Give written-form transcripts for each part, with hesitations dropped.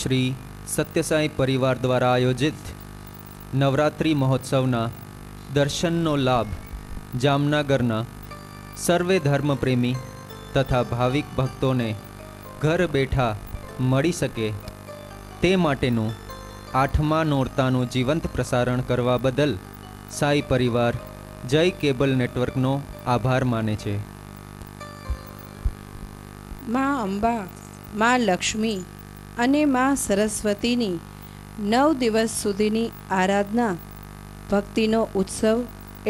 શ્રી સત્યસાઈ પરિવાર દ્વારા આયોજિત નવરાત્રિ મહોત્સવના દર્શનનો લાભ જામનગરના સર્વે ધર્મપ્રેમી તથા ભાવિક ભક્તોને ઘર બેઠા મળી શકે તે માટેનું 8મા નોરતાનું જીવંત પ્રસારણ કરવા બદલ સાઈ પરિવાર જય કેબલ નેટવર્કનો આભાર માને છે. માં અંબા, માં લક્ષ્મી અને માં સરસ્વતીની 9 દિવસ સુધીની આરાધના ભક્તિનો ઉત્સવ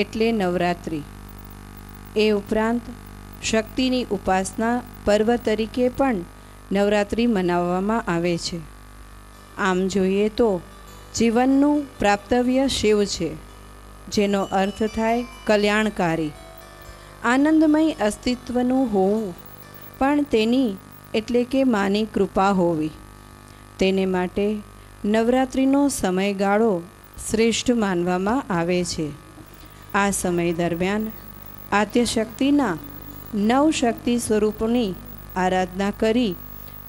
એટલે નવરાત્રિ. એ ઉપરાંત શક્તિની ઉપાસના પર્વ તરીકે પણ નવરાત્રિ મનાવવામાં આવે છે. આમ જોઈએ તો જીવનનું પ્રાપ્તવ્ય શિવ છે, જેનો અર્થ થાય કલ્યાણકારી, આનંદમય અસ્તિત્વનું હોવું, પણ તેની એટલે કે માની કૃપા હોવી. તેને માટે નવરાત્રિનો સમયગાળો શ્રેષ્ઠ માનવામાં આવે છે. આ સમય દરમિયાન આદ્યશક્તિના 9 શક્તિ સ્વરૂપોની આરાધના કરી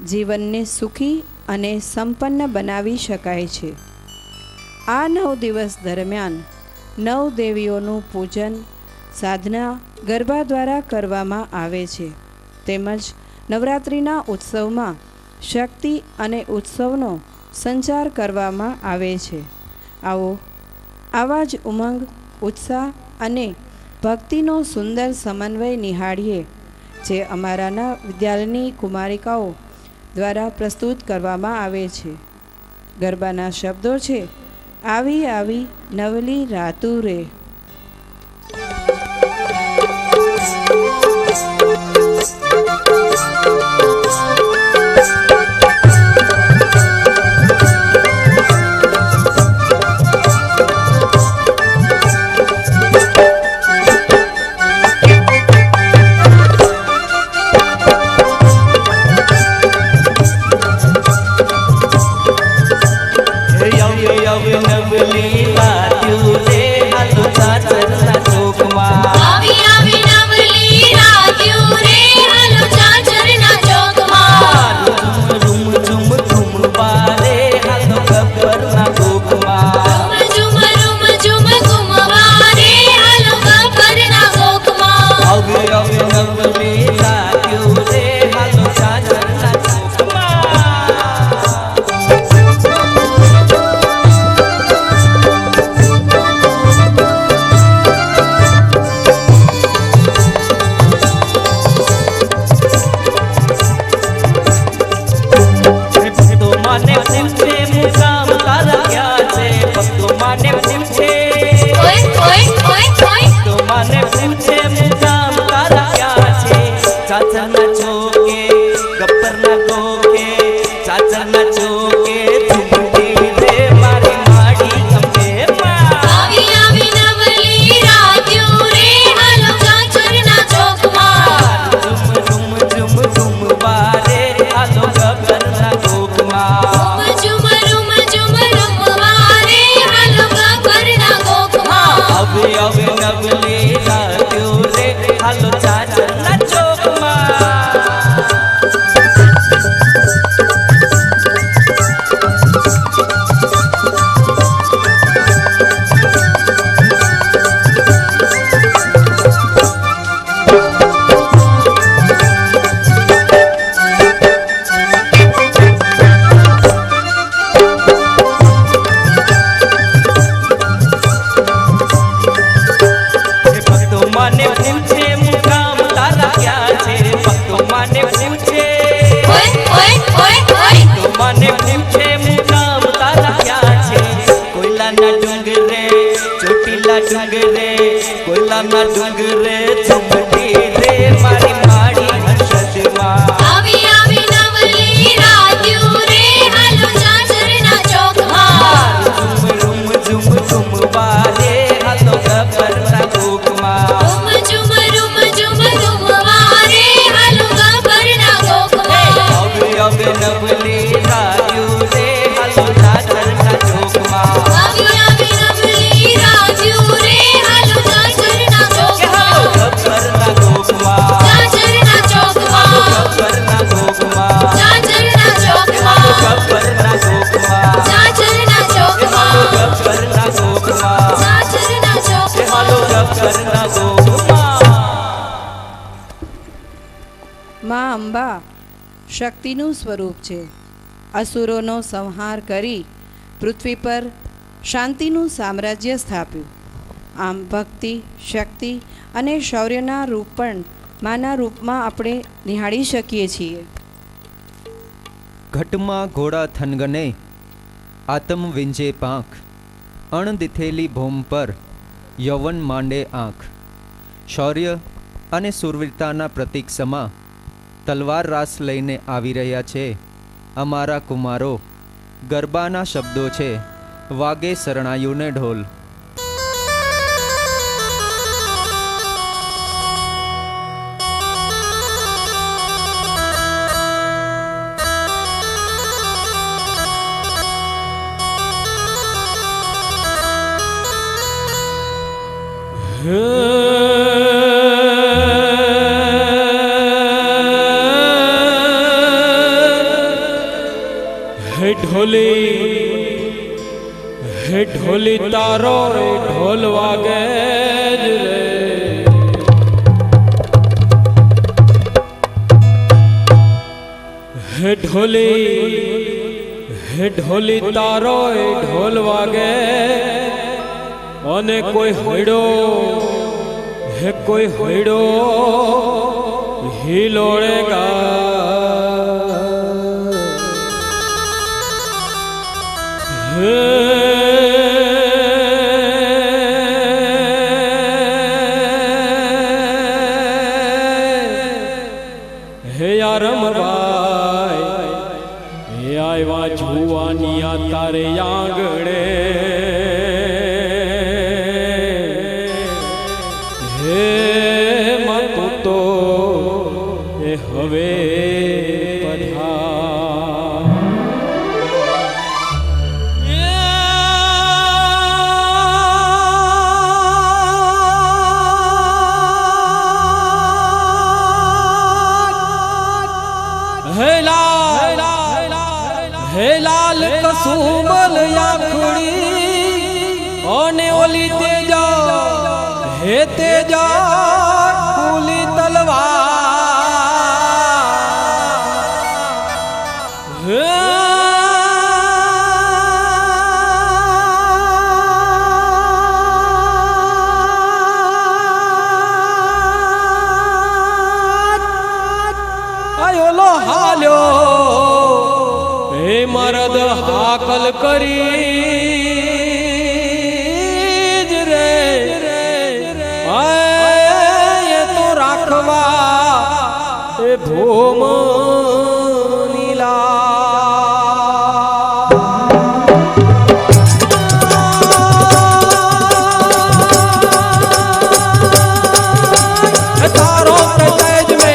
જીવનને સુખી અને સંપન્ન બનાવી શકાય છે. આ 9 દિવસ દરમિયાન 9 દેવીઓનું પૂજન, સાધના ગરબા દ્વારા કરવામાં આવે છે. તેમજ નવરાત્રિના ઉત્સવમાં શક્તિ અને ઉત્સવનો સંચાર કરવામાં આવે છે. આવા જ ઉમંગ, ઉત્સાહ અને ભક્તિનો સુંદર સમન્વય નિહાળીએ, જે અમારાના વિદ્યાલયની કુમારિકાઓ દ્વારા પ્રસ્તુત કરવામાં આવે છે. ગરબાના શબ્દો છે: આવી આવી નવલી રાતુ રે. Gabbar શક્તિનું સ્વરૂપ છે. અસુરોનો સંહાર કરી પૃથ્વી પર શાંતિનું સામ્રાજ્ય સ્થાપ્યું. આમ ભક્તિ, શક્તિ અને શૌર્યના રૂપ પણ માના રૂપમાં આપણે નિહાળી શકીએ છીએ. ઘટમાં ઘોડા થનગને, આતમ વિંજે પાંખ, અણદિથેલી ભૂમ પર યૌવન માંડે આંખ. શૌર્ય અને સુરવીરતાના પ્રતીક સમા તલવાર રાસ લઈને આવી રહ્યા છે અમારા કુમારો. ગરબાના શબ્દો છે, વાગે શરણાયુને ઢોલ. ઢોલી તારો ઢોલ વાગે રે. ઢોલી તારો ઢોલ વાગે અને કોઈ હૈડો હિલોળેગા. જુવાનિયા તારે આંગણે હે માતું તો એ હવે લાલ કસુમલ આખડી અને ઓલી તેજા હે તેજા કુલી તલવાર આયોલો હાલ્યો મરદ હાકલ કરી રે એ તો રાખવા એ ભૂમ નીલા. તારો તેજ में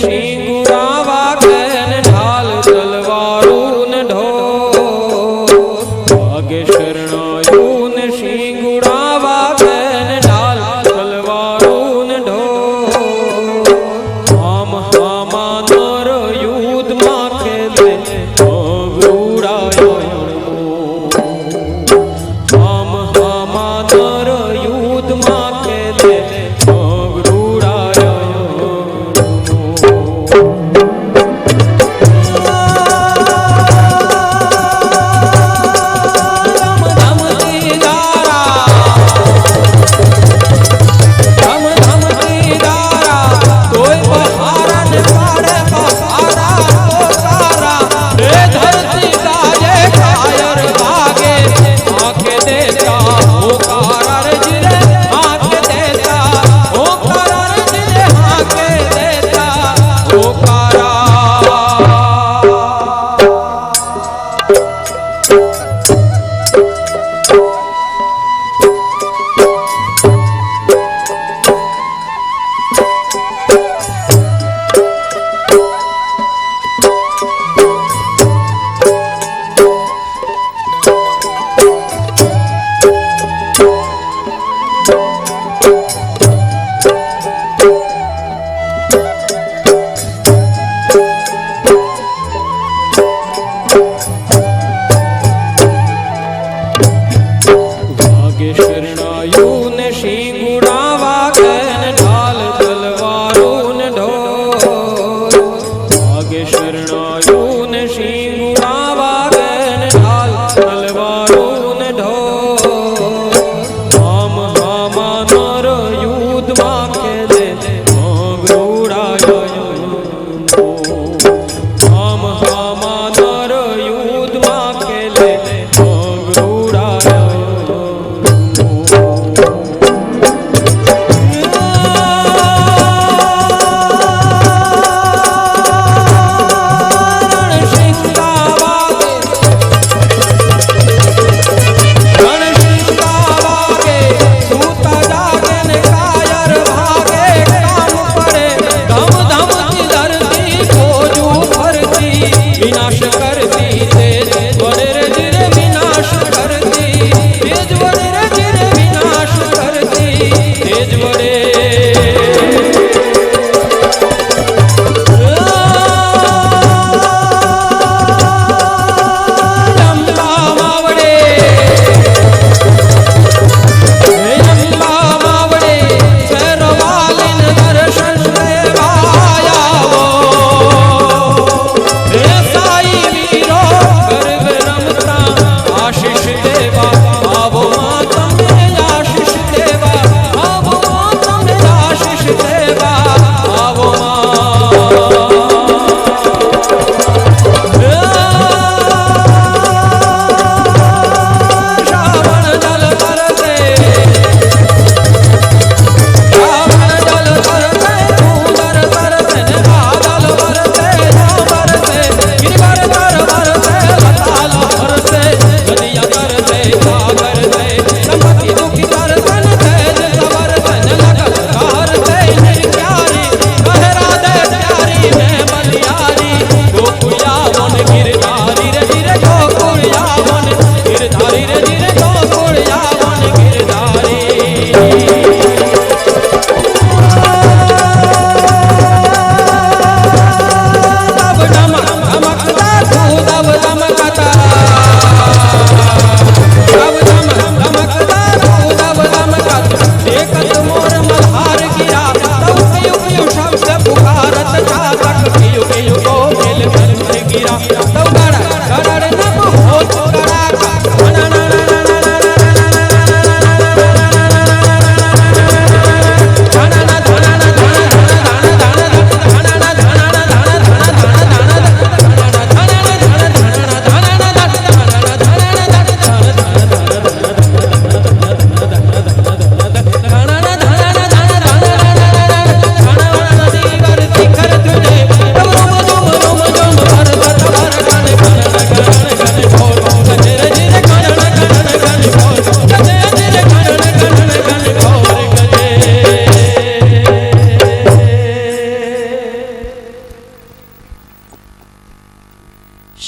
શિંગુરા વાગે ને ઢાલ તલવારું ને ઢોલ વાગે શરણાયું ને શિંગુરા વાગે ને ઢાલ તલવારું ને ઢોલ આમ હામા નર યુદ્ધમાં ખેલે અવરુડાયો આમ હામા નર યુદ્ધમાં ખેલે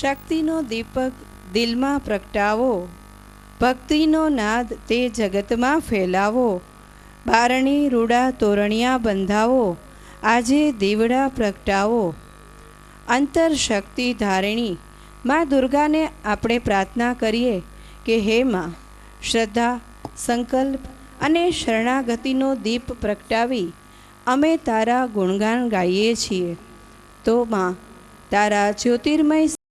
શક્તિનો દીપક દિલમાં પ્રગટાવો, ભક્તિનો નાદ તે જગતમાં ફેલાવો. બારણી રૂડા તોરણિયા બંધાવો, આજે દીવડા પ્રગટાવો. અંતર શક્તિ ધારિણી મા દુર્ગાને આપણે પ્રાર્થના કરીએ કે હે માં, શ્રદ્ધા, સંકલ્પ અને શરણાગતિનો દીપ પ્રગટાવી અમે તારા ગુણગાન ગાઈએ છીએ. તો માં, તારા જ્યોતિર્મય